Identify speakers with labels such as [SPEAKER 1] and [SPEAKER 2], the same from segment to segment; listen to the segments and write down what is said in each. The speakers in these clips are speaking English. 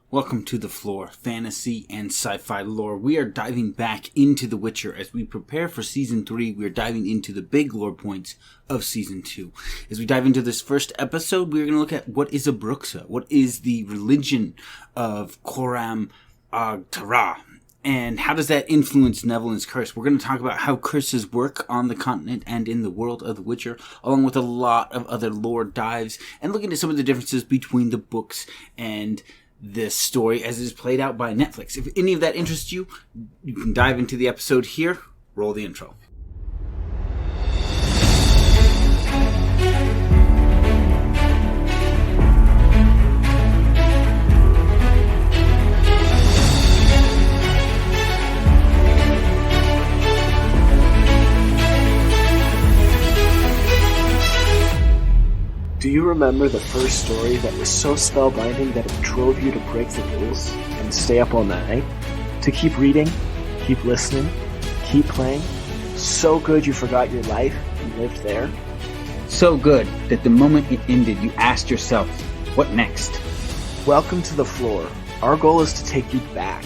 [SPEAKER 1] Welcome to the Flore, fantasy and sci-fi lore. We are diving back into The Witcher. As we prepare for Season 3, we are diving into the big lore points of Season 2. As we dive into this first episode, we are going to look at what is a Bruxa, what is the religion of Coram Agh Tera, and how does that influence Neville's curse. We're going to talk about how curses work on the continent and in the world of The Witcher, along with a lot of other lore dives, and look into some of the differences between the books and this story as it is played out by Netflix. If any of that interests you, you can dive into the episode here. Roll the intro.
[SPEAKER 2] Do you remember the first story that was so spellbinding that it drove you to break the rules and stay up all night? To keep reading, keep listening, keep playing? So good you forgot your life and lived there?
[SPEAKER 1] So good that the moment it ended, you asked yourself, what next?
[SPEAKER 2] Welcome to the Flore. Our goal is to take you back,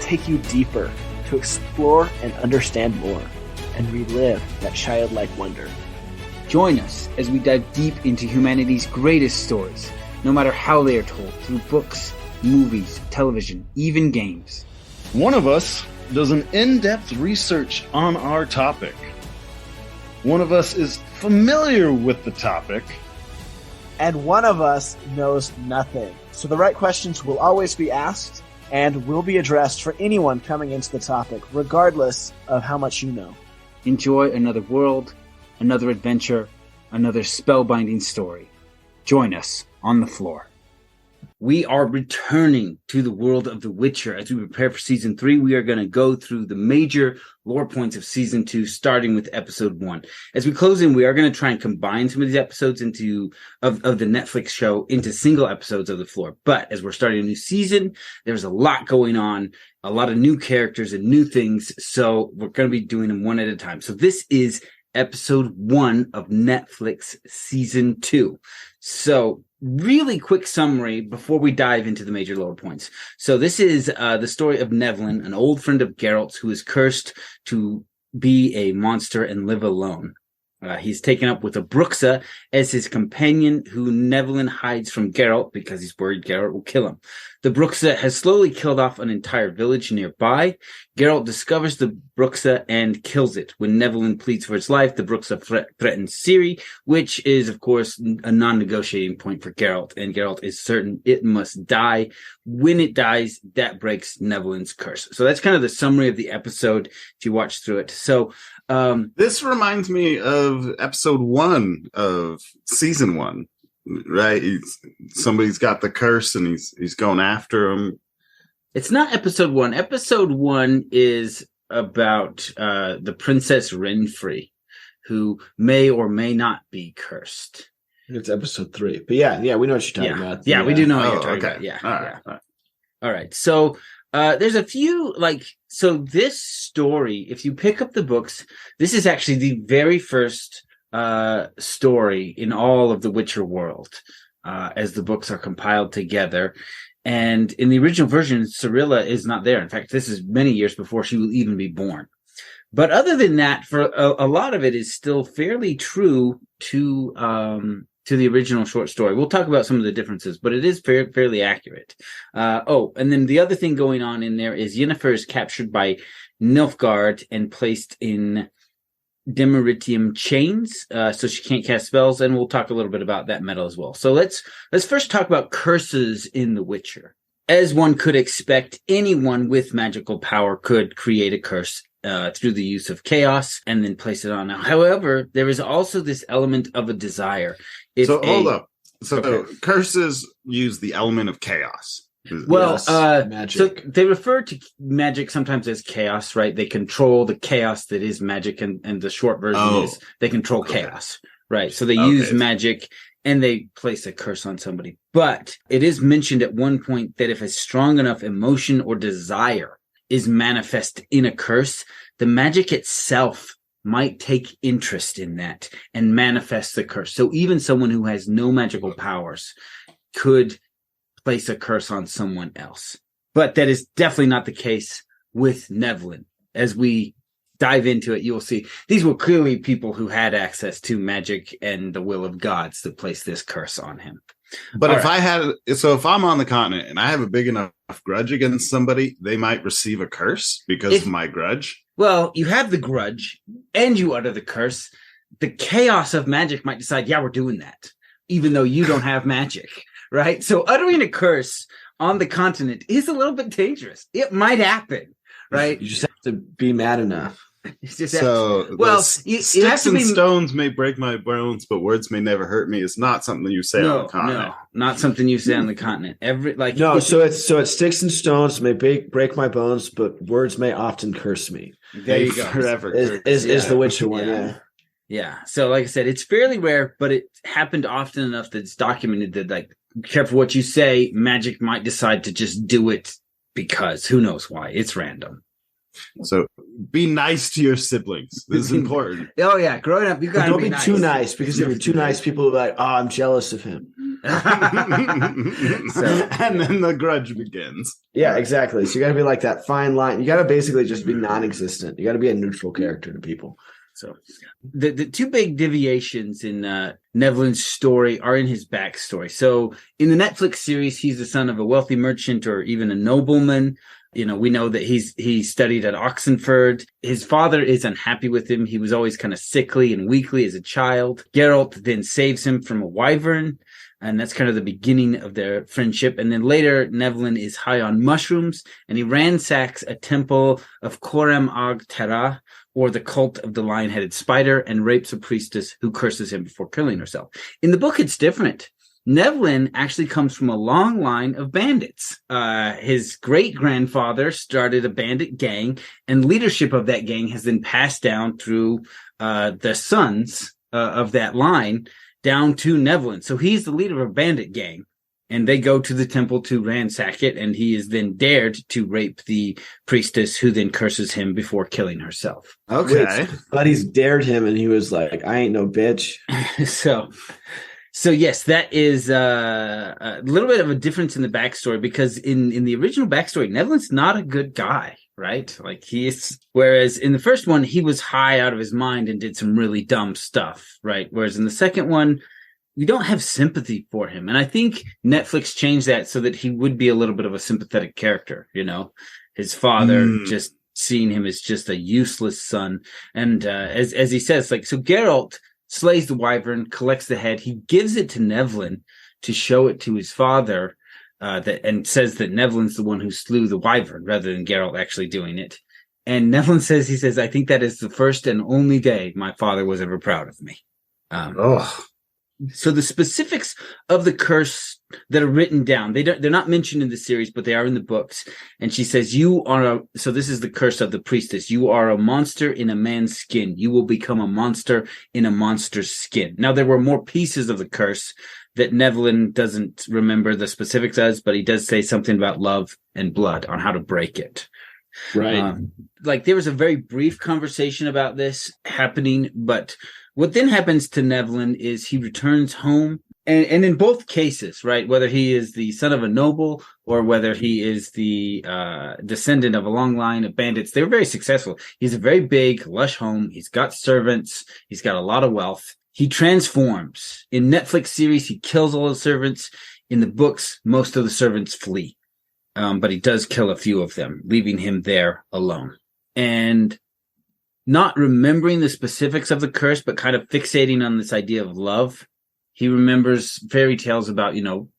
[SPEAKER 2] take you deeper, to explore and understand more, and relive that childlike wonder.
[SPEAKER 1] Join us as we dive deep into humanity's greatest stories, no matter how they are told, through books, movies, television, even games.
[SPEAKER 3] One of us does an in-depth research on our topic. One of us is familiar with the topic.
[SPEAKER 2] And one of us knows nothing. So the right questions will always be asked and will be addressed for anyone coming into the topic, regardless of how much you know.
[SPEAKER 1] Enjoy another world, another adventure, another spellbinding story. Join us on the Flore. We are returning to the world of The Witcher. As we prepare for Season 3, we are going to go through the major lore points of Season 2, starting with Episode 1. As we close in, we are going to try and combine some of these episodes of the Netflix show into single episodes of the Flore. But as we're starting a new season, there's a lot going on, a lot of new characters and new things, so we're going to be doing them one at a time. So this is Episode 1 of Netflix Season 2. So, really quick summary before we dive into the major lore points. So this is the story of Neville, an old friend of Geralt's who is cursed to be a monster and live alone. He's taken up with a Bruxa as his companion, who Neville hides from Geralt because he's worried Geralt will kill him. The Bruxa has slowly killed off an entire village nearby. Geralt discovers the Bruxa and kills it. When Neville pleads for his life, the Bruxa threatens Ciri, which is, of course, a non-negotiating point for Geralt, and Geralt is certain it must die. When it dies, that breaks Neville's curse. So that's kind of the summary of the episode if you watch through it. So
[SPEAKER 4] this reminds me of Episode 1 of Season 1. Right, somebody's got the curse and he's going after him.
[SPEAKER 1] It's not Episode 1. Episode 1 is about the Princess Renfrey, who may or may not be cursed.
[SPEAKER 5] It's Episode 3, but yeah, we know what you're talking about.
[SPEAKER 1] Yeah, we do know what you're talking about. Yeah, all right. So there's a few so this story. If you pick up the books, this is actually the very first story in all of the Witcher world, as the books are compiled together. And in the original version, Cirilla is not there. In fact, this is many years before she will even be born. But other than that, for a lot of it is still fairly true to the original short story. We'll talk about some of the differences, but it is fairly accurate. And then the other thing going on in there is Yennefer is captured by Nilfgaard and placed in Demeritium chains, so she can't cast spells, and we'll talk a little bit about that metal as well. So let's first talk about curses in The Witcher. As one could expect, anyone with magical power could create a curse through the use of chaos and then place it on. However, there is also this element of a desire.
[SPEAKER 4] Hold up. So curses use the element of chaos.
[SPEAKER 5] Magic.
[SPEAKER 1] So they refer to magic sometimes as chaos, right? They control the chaos that is magic, and the short version is they control chaos, right? So they use magic and they place a curse on somebody. But it is mentioned at one point that if a strong enough emotion or desire is manifest in a curse, the magic itself might take interest in that and manifest the curse. So even someone who has no magical powers could place a curse on someone else. But that is definitely not the case with Nevlin. As we dive into it, you'll see these were clearly people who had access to magic and the will of gods to place this curse on him.
[SPEAKER 4] But if I'm on the continent and I have a big enough grudge against somebody, they might receive a curse because of my grudge.
[SPEAKER 1] Well, you have the grudge and you utter the curse. The chaos of magic might decide, yeah, we're doing that, even though you don't have magic, right? So uttering a curse on the continent is a little bit dangerous. It might happen, right?
[SPEAKER 5] You just have to be mad enough.
[SPEAKER 4] Sticks
[SPEAKER 1] and
[SPEAKER 4] stones may break my bones, but words may never hurt me. It's not something you say on the continent.
[SPEAKER 1] No, not something you say on the continent.
[SPEAKER 5] So it's sticks and stones may break my bones, but words may often curse me.
[SPEAKER 1] There you go.
[SPEAKER 5] Forever is the Witcher one. Yeah.
[SPEAKER 1] Yeah. So like I said, it's fairly rare, but it happened often enough that it's documented that, like, careful what you say, magic might decide to just do it because who knows why. It's random.
[SPEAKER 4] So be nice to your siblings. This is important.
[SPEAKER 1] Oh yeah, growing up, you gotta
[SPEAKER 5] don't be nice. Too nice, because if you're too nice, people will be like, "Oh, I'm jealous of him."
[SPEAKER 4] And then the grudge begins.
[SPEAKER 5] Yeah, exactly. So you got to be like that fine line. You got to basically just be non-existent. You got to be a neutral character to people.
[SPEAKER 1] So the two big deviations in Nevlin's story are in his backstory. So in the Netflix series, he's the son of a wealthy merchant or even a nobleman. You know, we know that he studied at Oxenford. His father is unhappy with him. He was always kind of sickly and weakly as a child. Geralt then saves him from a wyvern, and that's kind of the beginning of their friendship. And then later, Nevlin is high on mushrooms, and he ransacks a temple of Coram Agh Tera, or the cult of the lion-headed spider, and rapes a priestess who curses him before killing herself. In the book, it's different. Nevlin actually comes from a long line of bandits. His great-grandfather started a bandit gang, and leadership of that gang has been passed down through the sons of that line down to Nevlin. So he's the leader of a bandit gang, and they go to the temple to ransack it, and he is then dared to rape the priestess, who then curses him before killing herself.
[SPEAKER 4] Okay.
[SPEAKER 5] But he's dared him, and he was like, I ain't no bitch.
[SPEAKER 1] So yes, that is a little bit of a difference in the backstory, because in the original backstory, Nevlin's not a good guy, right? Like whereas in the first one, he was high out of his mind and did some really dumb stuff, right? Whereas in the second one, we don't have sympathy for him. And I think Netflix changed that so that he would be a little bit of a sympathetic character, you know? His father just seeing him as just a useless son. And as he says, like, so Geralt slays the wyvern, collects the head. He gives it to Nevlin to show it to his father, and says that Nevlin's the one who slew the wyvern rather than Geralt actually doing it. And Nevlin says, I think that is the first and only day my father was ever proud of me. So the specifics of the curse that are written down, they're not mentioned in the series, but they are in the books. And she says, so this is the curse of the priestess. You are a monster in a man's skin. You will become a monster in a monster's skin. Now, there were more pieces of the curse that Nevlin doesn't remember the specifics as, but he does say something about love and blood on how to break it.
[SPEAKER 5] Right.
[SPEAKER 1] There was a very brief conversation about this happening, but what then happens to Nevlin is he returns home, and in both cases, right, whether he is the son of a noble or whether he is the descendant of a long line of bandits, they were very successful. He's a very big, lush home. He's got servants. He's got a lot of wealth. He transforms. In Netflix series, he kills all the servants. In the books, most of the servants flee, but he does kill a few of them, leaving him there alone. And not remembering the specifics of the curse, but kind of fixating on this idea of love. He remembers fairy tales about,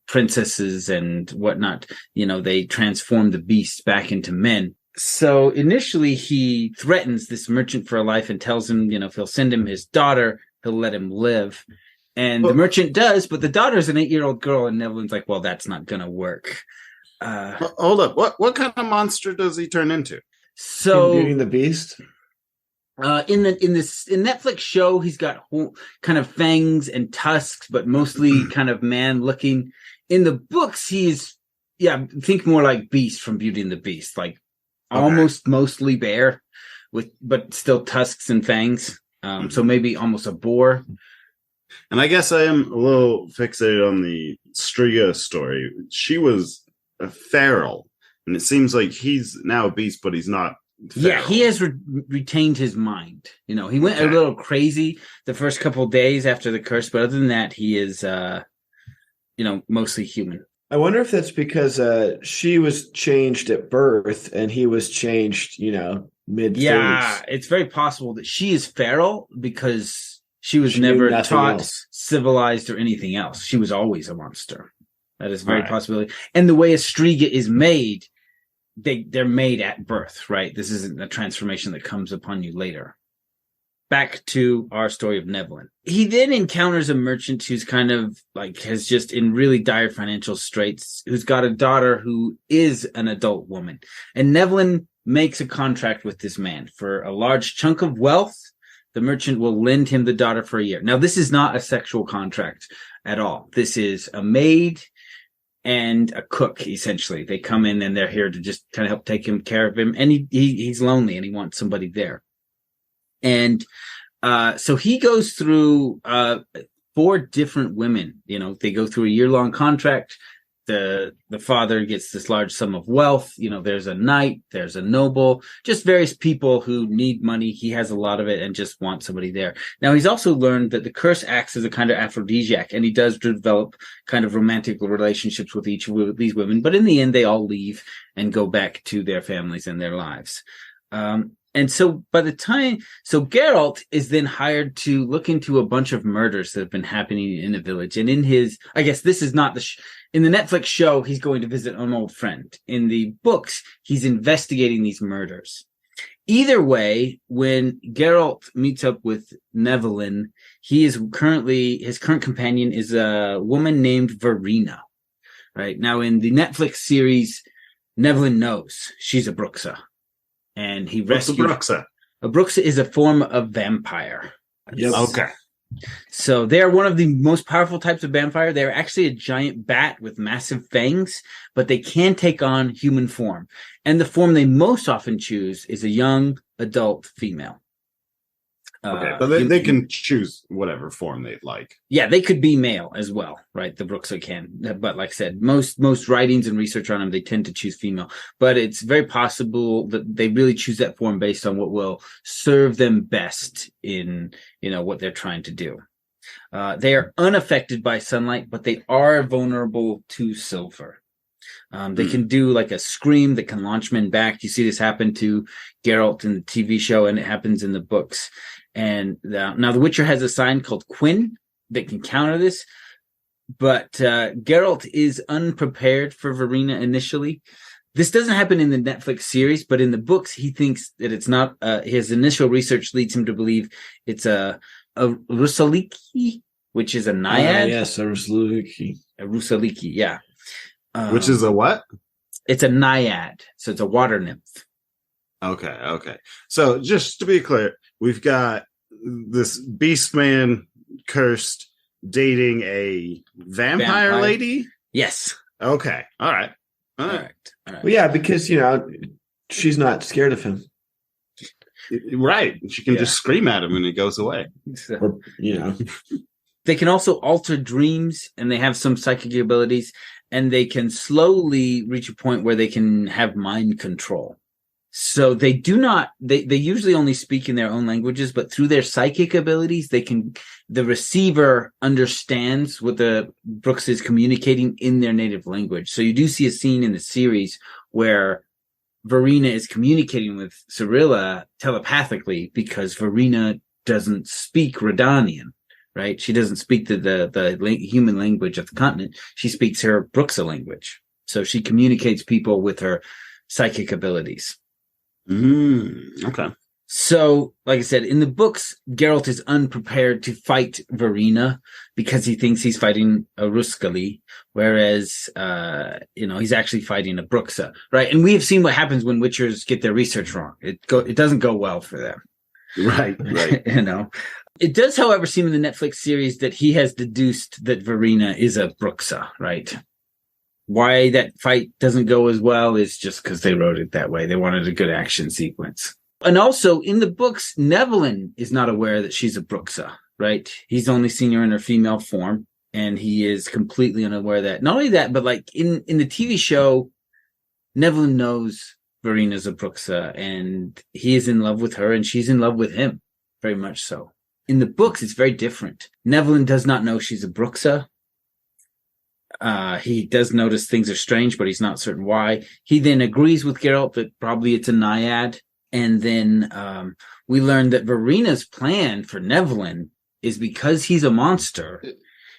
[SPEAKER 1] princesses and whatnot. They transform the beasts back into men. So initially he threatens this merchant for a life and tells him, if he'll send him his daughter, he'll let him live. And the merchant does, but the daughter's an 8-year-old girl, and Nevlin's like, well, that's not going to work.
[SPEAKER 4] Hold up. What kind of monster does he turn into?
[SPEAKER 5] So Beauty and the Beast?
[SPEAKER 1] In Netflix show, he's got kind of fangs and tusks, but mostly kind of man looking. In the books, think more like Beast from Beauty and the Beast, like almost mostly bear but still tusks and fangs. So maybe almost a boar.
[SPEAKER 4] And I guess I am a little fixated on the Striga story. She was a feral, and it seems like he's now a beast, but he's not feral.
[SPEAKER 1] Yeah, he has retained his mind. You know, he went a little crazy the first couple of days after the curse, but other than that, he is, mostly human.
[SPEAKER 5] I wonder if that's because she was changed at birth and he was changed, mid-30s.
[SPEAKER 1] Yeah, it's very possible that she is feral because she was never taught civilized or anything else. She was always a monster. That is very possibility. And the way a Striga is made, they're made at birth, right? This isn't a transformation that comes upon you later. Back to our story of Nevlin. He then encounters a merchant who's kind of has just in really dire financial straits, who's got a daughter who is an adult woman. And Nevlin makes a contract with this man for a large chunk of wealth. The merchant will lend him the daughter for a year. Now, this is not a sexual contract at all. This is a maid and a cook, essentially. They come in and they're here to just kind of help take care of him. And he's lonely and he wants somebody there. And so he goes through 4 different women. They go through a year-long contract. The father gets this large sum of wealth. There's a knight, there's a noble, just various people who need money. He has a lot of it and just wants somebody there. Now, he's also learned that the curse acts as a kind of aphrodisiac, and he does develop kind of romantic relationships with each of these women. But in the end, they all leave and go back to their families and their lives. And so Geralt is then hired to look into a bunch of murders that have been happening in a village. And in I guess this is not in the Netflix show, he's going to visit an old friend. In the books, he's investigating these murders. Either way, when Geralt meets up with Nevlin, his current companion is a woman named Verena. Right now, in the Netflix series, Nevlin knows she's a Bruxa. And he rescued...
[SPEAKER 4] What's a Bruxa?
[SPEAKER 1] A Bruxa is a form of vampire.
[SPEAKER 5] Yes.
[SPEAKER 4] Okay.
[SPEAKER 1] So they're one of the most powerful types of vampire. They're actually a giant bat with massive fangs, but they can take on human form. And the form they most often choose is a young adult female.
[SPEAKER 4] Okay, but they can choose whatever form they'd like.
[SPEAKER 1] Yeah, they could be male as well, right? The Bruxa can. But like I said, most writings and research on them, they tend to choose female. But it's very possible that they really choose that form based on what will serve them best in, what they're trying to do. They are unaffected by sunlight, but they are vulnerable to silver. They can do like a scream that can launch men back. You see this happen to Geralt in the TV show, and it happens in the books. And now The Witcher has a sign called Quinn that can counter this. But Geralt is unprepared for Verena initially. This doesn't happen in the Netflix series, but in the books, he thinks that it's not. His initial research leads him to believe it's a Rusaliki, which is a naiad.
[SPEAKER 5] Yes, a Rusaliki.
[SPEAKER 1] A Rusaliki, yeah.
[SPEAKER 4] Which is a what?
[SPEAKER 1] It's a naiad, so it's a water nymph.
[SPEAKER 4] Okay. So just to be clear, we've got this beast man cursed dating a vampire lady?
[SPEAKER 1] Yes.
[SPEAKER 4] Okay. All right.
[SPEAKER 5] Well, yeah, because, she's not scared of him.
[SPEAKER 4] Right. She can just scream at him and he goes away.
[SPEAKER 5] Or,
[SPEAKER 1] They can also alter dreams, and they have some psychic abilities, and they can slowly reach a point where they can have mind control. So they do not, they usually only speak in their own languages, but through their psychic abilities, the receiver understands what the Bruxa is communicating in their native language. So you do see a scene in the series where Verena is communicating with Cirilla telepathically because Verena doesn't speak Redanian, right? She doesn't speak the human language of the continent. She speaks her Bruxa language. So she communicates people with her psychic abilities.
[SPEAKER 4] Okay.
[SPEAKER 1] So, like I said, in the books, Geralt is unprepared to fight Verena because he thinks he's fighting a Ruskali, whereas, he's actually fighting a Bruxa, right? And we have seen what happens when Witchers get their research wrong. It doesn't go well for them.
[SPEAKER 4] Right.
[SPEAKER 1] It does, however, seem in the Netflix series that he has deduced that Verena is a Bruxa, right? Why that fight doesn't go as well is just because they wrote it that way. They wanted a good action sequence. And also, in the books, Nevlin is not aware that she's a Bruxa. right? He's only seen her in her female form, and he is completely unaware of that. Not only that, but like in the TV show, Nevlin knows Verina's a Bruxa, and he is in love with her, and she's in love with him, very much so. In the books, it's very different. Nevlin does not know she's a Bruxa. He does notice things are strange, but he's not certain why. He then agrees with Geralt that probably it's a naiad. And then we learn that Verina's plan for Nevlin is because he's a monster,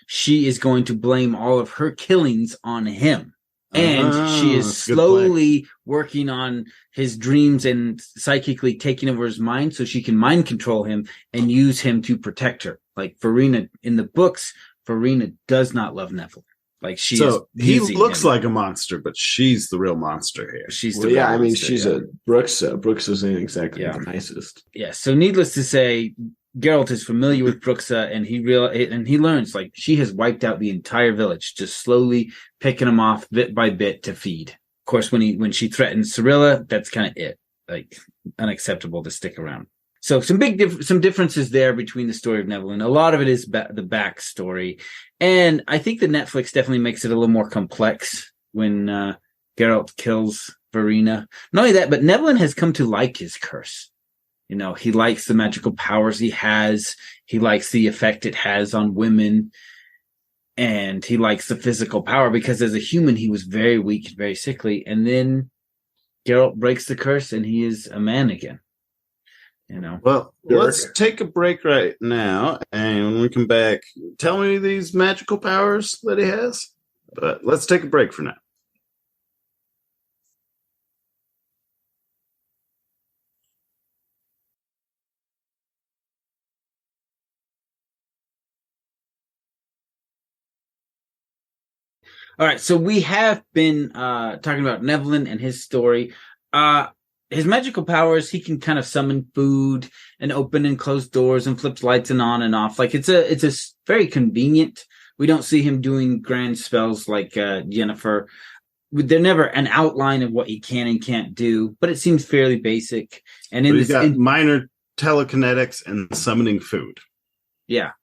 [SPEAKER 1] she is going to blame all of her killings on him. And she is slowly working on his dreams and psychically taking over his mind so she can mind control him and use him to protect her. Like Verina, in the books, Verina does not love Neville. Like he
[SPEAKER 4] looks like a monster, but she's the real monster here.
[SPEAKER 1] She's
[SPEAKER 5] she's a Bruxa. Bruxa's ain't exactly the nicest.
[SPEAKER 1] Yeah. So needless to say, Geralt is familiar with Bruxa, and he learns like she has wiped out the entire village, just slowly picking them off bit by bit to feed. Of course, when she threatens Cirilla, that's kind of it. Like unacceptable to stick around. So some differences there between the story of Nevlin. A lot of it is the backstory, and I think that Netflix definitely makes it a little more complex when Geralt kills Verina. Not only that, but Nevlin has come to like his curse. You know, he likes the magical powers he has. He likes the effect it has on women. And he likes the physical power because as a human, he was very weak and very sickly. And then Geralt breaks the curse and he is a man again. You know.
[SPEAKER 4] Well, let's take a break right now. And when we come back, tell me these magical powers that he has. But let's take a break for now.
[SPEAKER 1] All right, so we have been talking about Nevlin and his story. His magical powers, he can kind of summon food and open and close doors and flips lights and on and off. Like it's a very convenient. We don't see him doing grand spells like Yennefer. They're never an outline of what he can and can't do, but it seems fairly basic. And
[SPEAKER 4] he's got minor telekinetics and summoning food.
[SPEAKER 1] Yeah.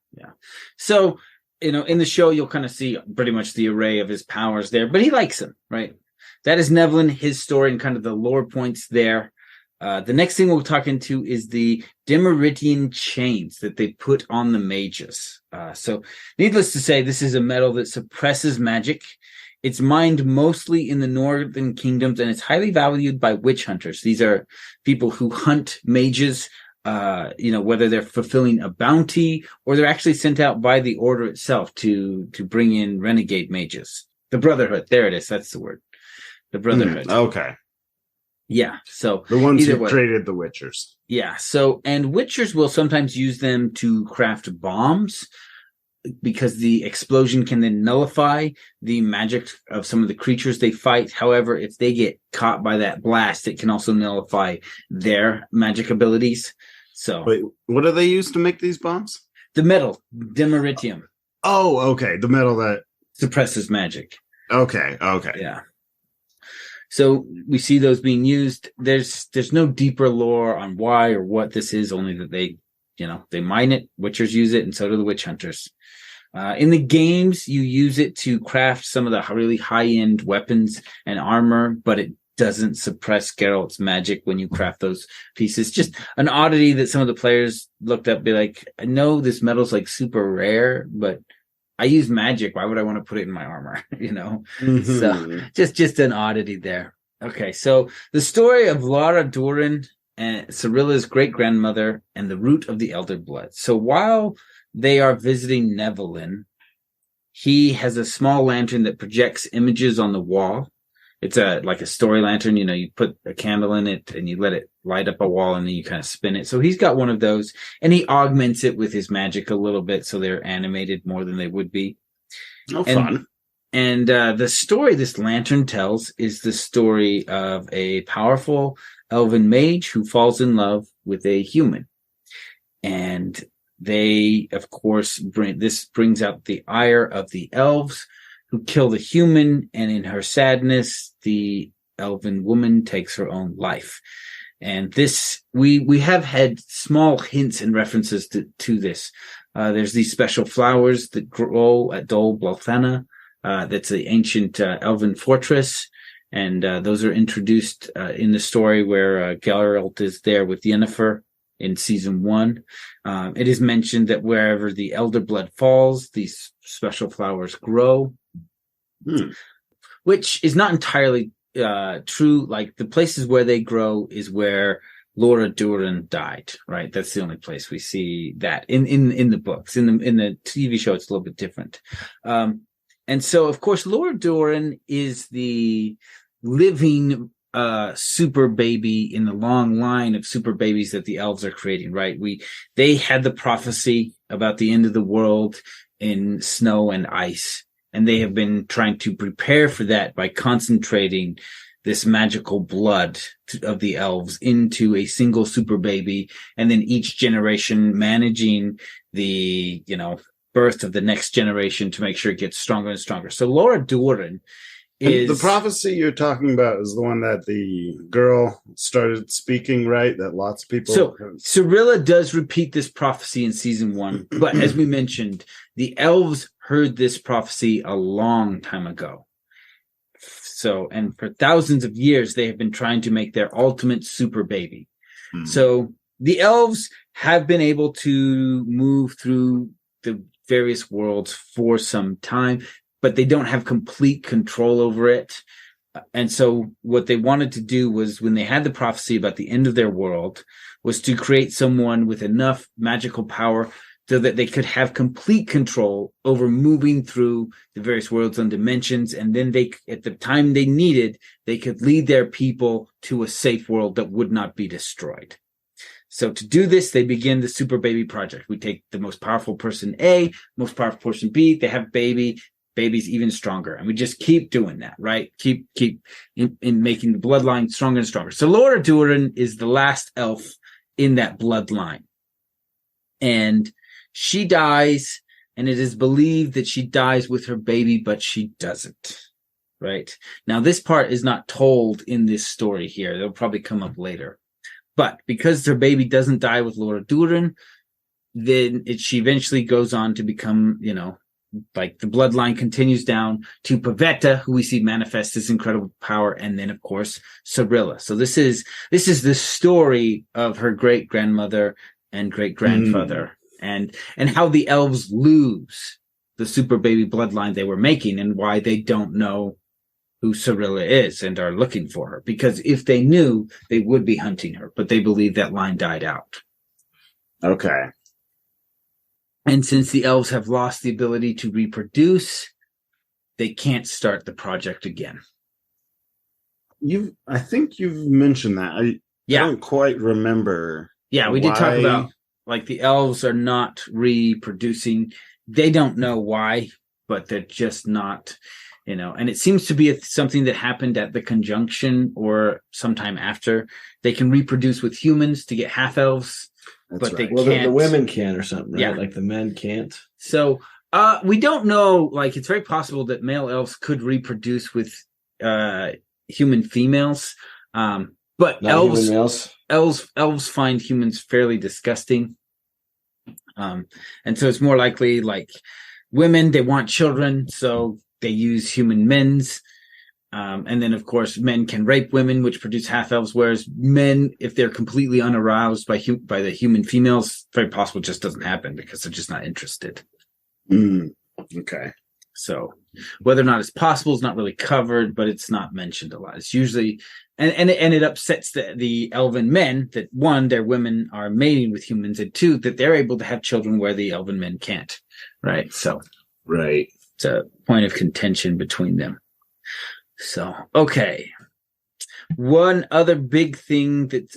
[SPEAKER 1] So, you know, in the show, you'll kind of see pretty much the array of his powers there, but he likes them, right? That is Nevlin, his story, and kind of the lore points there. The next thing we'll talk into is the Demeritian chains that they put on the mages. So needless to say, this is a metal that suppresses magic. It's mined mostly in the northern kingdoms, and it's highly valued by witch hunters. These are people who hunt mages, whether they're fulfilling a bounty or they're actually sent out by the order itself to bring in renegade mages. The Brotherhood. There it is. That's the word. The Brotherhood.
[SPEAKER 4] Okay.
[SPEAKER 1] Yeah. So
[SPEAKER 4] the ones who created the Witchers.
[SPEAKER 1] Yeah. So, and Witchers will sometimes use them to craft bombs because the explosion can then nullify the magic of some of the creatures they fight. However, if they get caught by that blast, it can also nullify their magic abilities. So,
[SPEAKER 4] wait, what do they use to make these bombs?
[SPEAKER 1] The metal, Demeritium.
[SPEAKER 4] Oh, okay. The metal that
[SPEAKER 1] suppresses magic.
[SPEAKER 4] Okay.
[SPEAKER 1] Yeah. So we see those being used. There's no deeper lore on why or what this is, only that they mine it, Witchers use it, and so do the witch hunters. In the games, you use it to craft some of the really high-end weapons and armor, but it doesn't suppress Geralt's magic when you craft those pieces. Just an oddity that some of the players looked up, be like, I know this metal's like super rare, but I use magic. Why would I want to put it in my armor?
[SPEAKER 4] Mm-hmm.
[SPEAKER 1] So just an oddity there. Okay. So the story of Lara Doran and Cirilla's great grandmother and the root of the elder blood. So while they are visiting Nevlin, he has a small lantern that projects images on the wall. It's like a story lantern. You put a candle in it and you let it light up a wall and then you kind of spin it. So he's got one of those and he augments it with his magic a little bit so they're animated more than they would be.
[SPEAKER 4] Fun.
[SPEAKER 1] And the story this lantern tells is the story of a powerful elven mage who falls in love with a human. And they, of course, brings out the ire of the elves who kill the human, and in her sadness, the elven woman takes her own life. And this, we have had small hints and references to this. There's these special flowers that grow at Dol Blothanna. That's the ancient elven fortress. And those are introduced in the story where Geralt is there with Yennefer in season 1. It is mentioned that wherever the elder blood falls, these special flowers grow, which is not entirely true. Like, the places where they grow is where Laura Duran died, right? That's the only place we see that in the books. In the TV show, it's a little bit different. And so, of course, Laura Duran is the living super baby in the long line of super babies that the elves are creating, right? They had the prophecy about the end of the world in snow and ice, and they have been trying to prepare for that by concentrating this magical blood of the elves into a single super baby, and then each generation managing the, birth of the next generation to make sure it gets stronger and stronger. So Laura Duran is...
[SPEAKER 4] And the prophecy you're talking about is the one that the girl started speaking, right? That lots of people...
[SPEAKER 1] So Cirilla does repeat this prophecy in season 1, but as we mentioned, the elves heard this prophecy a long time ago. So, and for thousands of years, they have been trying to make their ultimate super baby. So the elves have been able to move through the various worlds for some time, but they don't have complete control over it. And so what they wanted to do was, when they had the prophecy about the end of their world, was to create someone with enough magical power so that they could have complete control over moving through the various worlds and dimensions. And then they, at the time they needed, they could lead their people to a safe world that would not be destroyed. So to do this, they begin the Super Baby Project. We take the most powerful person A, most powerful person B, they have baby's even stronger. And we just keep doing that, right? Keep in making the bloodline stronger and stronger. So Laura Duran is the last elf in that bloodline. And she dies, and it is believed that she dies with her baby, but she doesn't, right? Now, this part is not told in this story here. It'll probably come up later. But because her baby doesn't die with Laura Duran, then she eventually goes on to become, like, the bloodline continues down to Pavetta, who we see manifest this incredible power, and then, of course, Cirilla. So this is the story of her great-grandmother and great-grandfather, and how the elves lose the super baby bloodline they were making, and why they don't know who Cirilla is and are looking for her. Because if they knew, they would be hunting her, but they believe that line died out.
[SPEAKER 4] Okay.
[SPEAKER 1] And since the elves have lost the ability to reproduce, they can't start the project again.
[SPEAKER 4] I think you've mentioned that. I don't quite remember.
[SPEAKER 1] Yeah, we did talk about, like, the elves are not reproducing. They don't know why, but they're just not, and it seems to be something that happened at the conjunction or sometime after. They can reproduce with humans to get half elves.
[SPEAKER 5] That's
[SPEAKER 1] but
[SPEAKER 5] right.
[SPEAKER 1] they can't.
[SPEAKER 5] The women can or something, right?
[SPEAKER 1] Yeah.
[SPEAKER 5] Like the men can't.
[SPEAKER 1] So we don't know. Like, it's very possible that male elves could reproduce with human females, but
[SPEAKER 5] Not human males.
[SPEAKER 1] elves find humans fairly disgusting, and so it's more likely, like, women, they want children, so they use human men's. And then, of course, men can rape women, which produce half-elves, whereas men, if they're completely unaroused by the human females, very possible just doesn't happen because they're just not interested.
[SPEAKER 4] Okay.
[SPEAKER 1] So whether or not it's possible is not really covered, but it's not mentioned a lot. It's usually, and it upsets the elven men that, one, their women are mating with humans, and two, that they're able to have children where the elven men can't, right? So
[SPEAKER 4] right.
[SPEAKER 1] It's a point of contention between them. So, okay. One other big thing that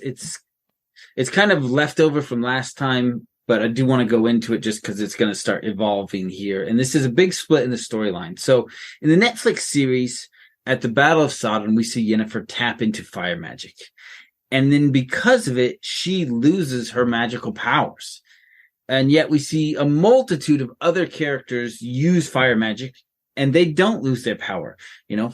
[SPEAKER 1] it's kind of left over from last time, but I do want to go into it just because it's going to start evolving here. And this is a big split in the storyline. So in the Netflix series, at the Battle of Sodden, we see Yennefer tap into fire magic. And then because of it, she loses her magical powers. And yet we see a multitude of other characters use fire magic, and they don't lose their power.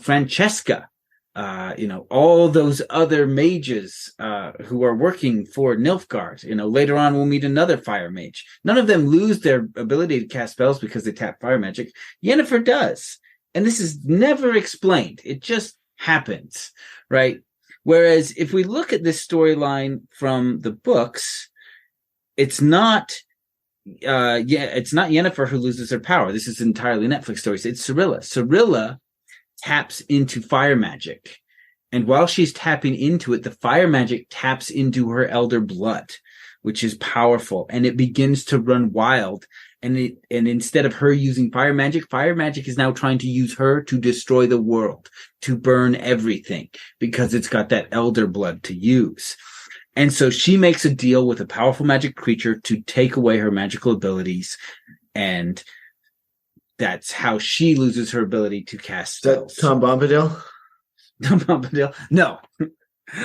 [SPEAKER 1] Francesca all those other mages who are working for Nilfgaard. Later on we'll meet another fire mage. None of them lose their ability to cast spells because they tap fire magic. Yennefer does. And this is never explained. It just happens, right? Whereas if we look at this storyline from the books, it's not Yennefer who loses her power. This is entirely Netflix stories. It's Cirilla. Cirilla taps into fire magic. And while she's tapping into it, the fire magic taps into her elder blood, which is powerful. And it begins to run wild. And instead of her using fire magic is now trying to use her to destroy the world, to burn everything, because it's got that elder blood to use. And so she makes a deal with a powerful magic creature to take away her magical abilities, and that's how she loses her ability to cast spells.
[SPEAKER 5] Is that Tom Bombadil?
[SPEAKER 1] Tom Bombadil? No.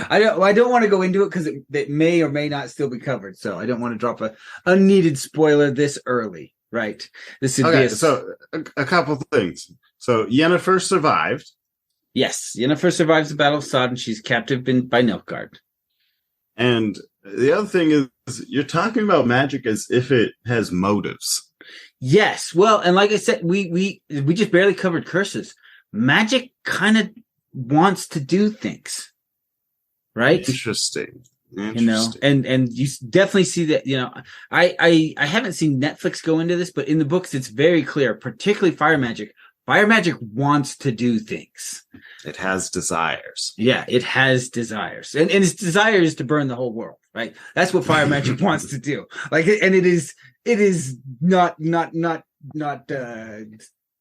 [SPEAKER 1] I don't want to go into it because it may or may not still be covered. So I don't want to drop a unneeded spoiler this early, right? This would be
[SPEAKER 4] so a couple things. So Yennefer survived.
[SPEAKER 1] Yes, Yennefer survives the Battle of Sodden. She's captive by Nilfgaard.
[SPEAKER 4] And the other thing is, you're talking about magic as if it has motives.
[SPEAKER 1] Yes. Well, and like I said, we just barely covered curses. Magic kind of wants to do things, right?
[SPEAKER 4] Interesting.
[SPEAKER 1] And you definitely see that. I haven't seen Netflix go into this, but in the books, it's very clear, particularly fire magic. Fire magic wants to do things.
[SPEAKER 4] It has desires.
[SPEAKER 1] Yeah, it has desires. And its desire is to burn the whole world, right? That's what fire magic wants to do. And it is not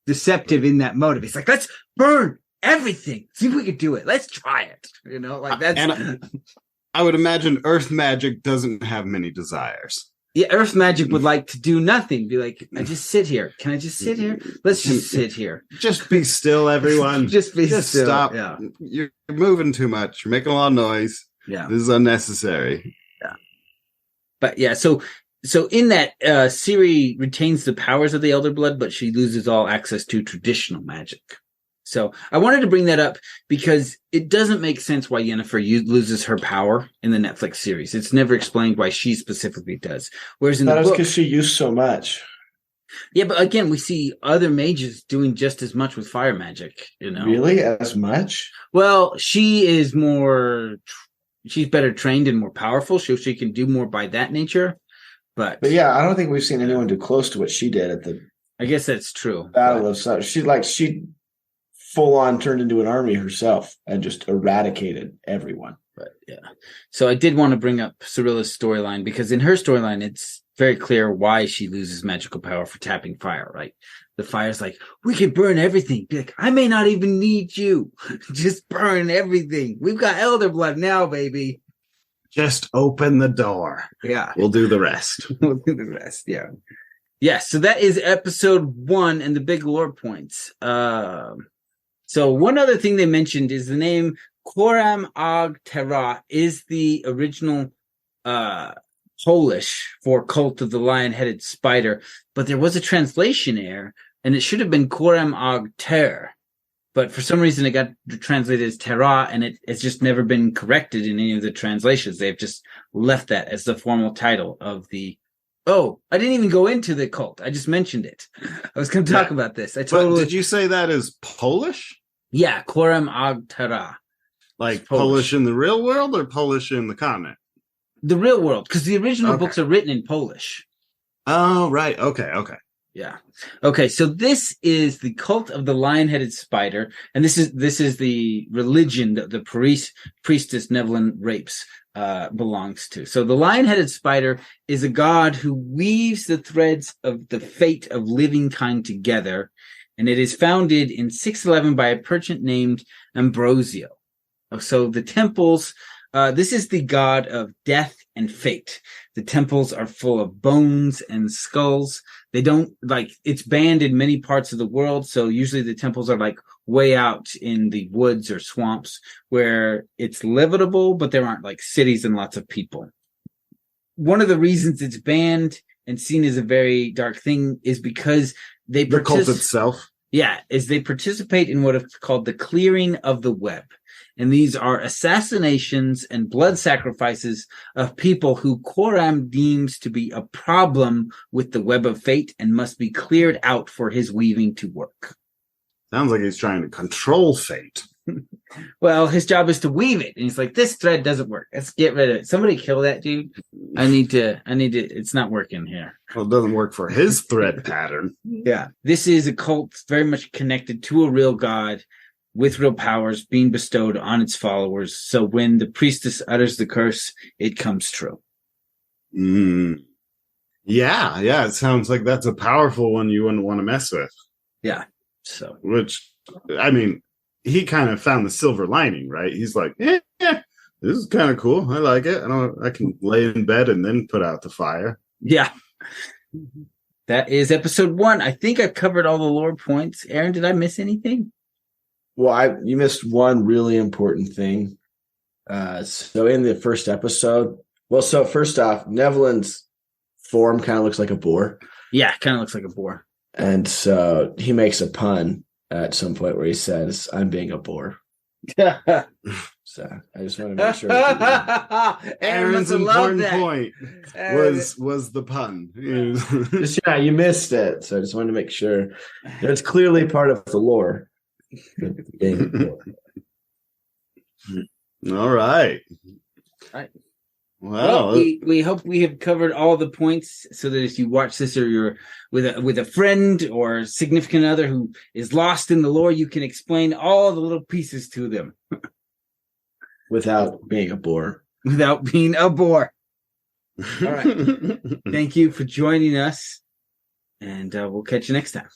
[SPEAKER 1] deceptive in that motive. It's like, let's burn everything. See if we can do it. Let's try it. That's.
[SPEAKER 4] And I would imagine earth magic doesn't have many desires.
[SPEAKER 1] Yeah, earth magic would like to do nothing. Be like, I just sit here. Can I just sit here? Let's just sit here.
[SPEAKER 4] Just be still, everyone.
[SPEAKER 1] Just still.
[SPEAKER 4] Stop.
[SPEAKER 1] Yeah.
[SPEAKER 4] You're moving too much. You're making a lot of noise.
[SPEAKER 1] Yeah.
[SPEAKER 4] This is unnecessary.
[SPEAKER 1] Yeah. But yeah, so in that, Ciri retains the powers of the Elder Blood, but she loses all access to traditional magic. So I wanted to bring that up because it doesn't make sense why Yennefer loses her power in the Netflix series. It's never explained why she specifically does. Whereas in the book,
[SPEAKER 5] because she used so much.
[SPEAKER 1] Yeah, but again, we see other mages doing just as much with fire magic.
[SPEAKER 5] Really, as much?
[SPEAKER 1] Well, she's better trained and more powerful, so she can do more by that nature. But
[SPEAKER 5] yeah, I don't think we've seen anyone do close to what she did at the.
[SPEAKER 1] I guess that's true.
[SPEAKER 5] Battle of Sodden. She full on turned into an army herself and just eradicated everyone.
[SPEAKER 1] But yeah. So I did want to bring up Cirilla's storyline because in her storyline, it's very clear why she loses magical power for tapping fire, right? The fire's like, we can burn everything. Be like, I may not even need you. Just burn everything. We've got elder blood now, baby.
[SPEAKER 4] Just open the door.
[SPEAKER 1] Yeah.
[SPEAKER 4] We'll do the rest.
[SPEAKER 1] Yeah. Yeah. So that is episode 1 and the big lore points. So one other thing they mentioned is the name Coram Agh Tera is the original Polish for Cult of the Lion-Headed Spider, but there was a translation error, and it should have been Coram Agh Tera. But for some reason, it got translated as Tera, and it's just never been corrected in any of the translations. They've just left that as the formal title of the... Oh, I didn't even go into the cult. I just mentioned it. I was going to talk about this.
[SPEAKER 4] Did you say that is Polish?
[SPEAKER 1] Yeah, Coram Agh Tera.
[SPEAKER 4] Like Polish in the real world or Polish in the continent?
[SPEAKER 1] The real world, because the original books are written in Polish.
[SPEAKER 4] Oh, right. Okay.
[SPEAKER 1] Yeah. Okay, so this is the Cult of the Lion-Headed Spider, and this is the religion that the priestess Nevelyn Rapes belongs to. So the Lion-Headed Spider is a god who weaves the threads of the fate of living kind together, and it is founded in 611 by a merchant named Ambrosio. So the temples, this is the god of death and fate. The temples are full of bones and skulls. They don't it's banned in many parts of the world. So usually the temples are way out in the woods or swamps where it's livable, but there aren't cities and lots of people. One of the reasons it's banned and seen as a very dark thing is because the
[SPEAKER 4] cult itself.
[SPEAKER 1] Yeah, is they participate in what is called the clearing of the web. And these are assassinations and blood sacrifices of people who Coram deems to be a problem with the web of fate and must be cleared out for his weaving to work.
[SPEAKER 4] Sounds like he's trying to control fate.
[SPEAKER 1] Well, his job is to weave it. And he's like, this thread doesn't work. Let's get rid of it. Somebody kill that dude. I need to, it's not working here.
[SPEAKER 4] Well, it doesn't work for his thread pattern.
[SPEAKER 1] Yeah. This is a cult very much connected to a real god with real powers being bestowed on its followers. So when the priestess utters the curse, it comes true.
[SPEAKER 4] Yeah. It sounds like that's a powerful one you wouldn't want to mess with.
[SPEAKER 1] Yeah. So,
[SPEAKER 4] which, I mean, he kind of found the silver lining, right? He's like, yeah, this is kind of cool. I like it. I can lay in bed and then put out the fire.
[SPEAKER 1] Yeah. That is episode 1. I think I've covered all the lore points. Aaron, did I miss anything?
[SPEAKER 5] Well, you missed one really important thing. So in the first episode, so first off, Nevlin's form kind of looks like a boar.
[SPEAKER 1] Yeah, kind of looks like a boar.
[SPEAKER 5] And so he makes a pun at some point where he says, "I'm being a bore." So I just want to make sure.
[SPEAKER 4] Aaron's important point was the pun.
[SPEAKER 5] Yeah, you missed it. So I just wanted to make sure it's clearly part of the lore.
[SPEAKER 4] All right.
[SPEAKER 1] Well, we hope we have covered all the points so that if you watch this or you're with a friend or significant other who is lost in the lore, you can explain all the little pieces to them.
[SPEAKER 5] Without being a bore.
[SPEAKER 1] Without being a bore. All right. Thank you for joining us, and we'll catch you next time.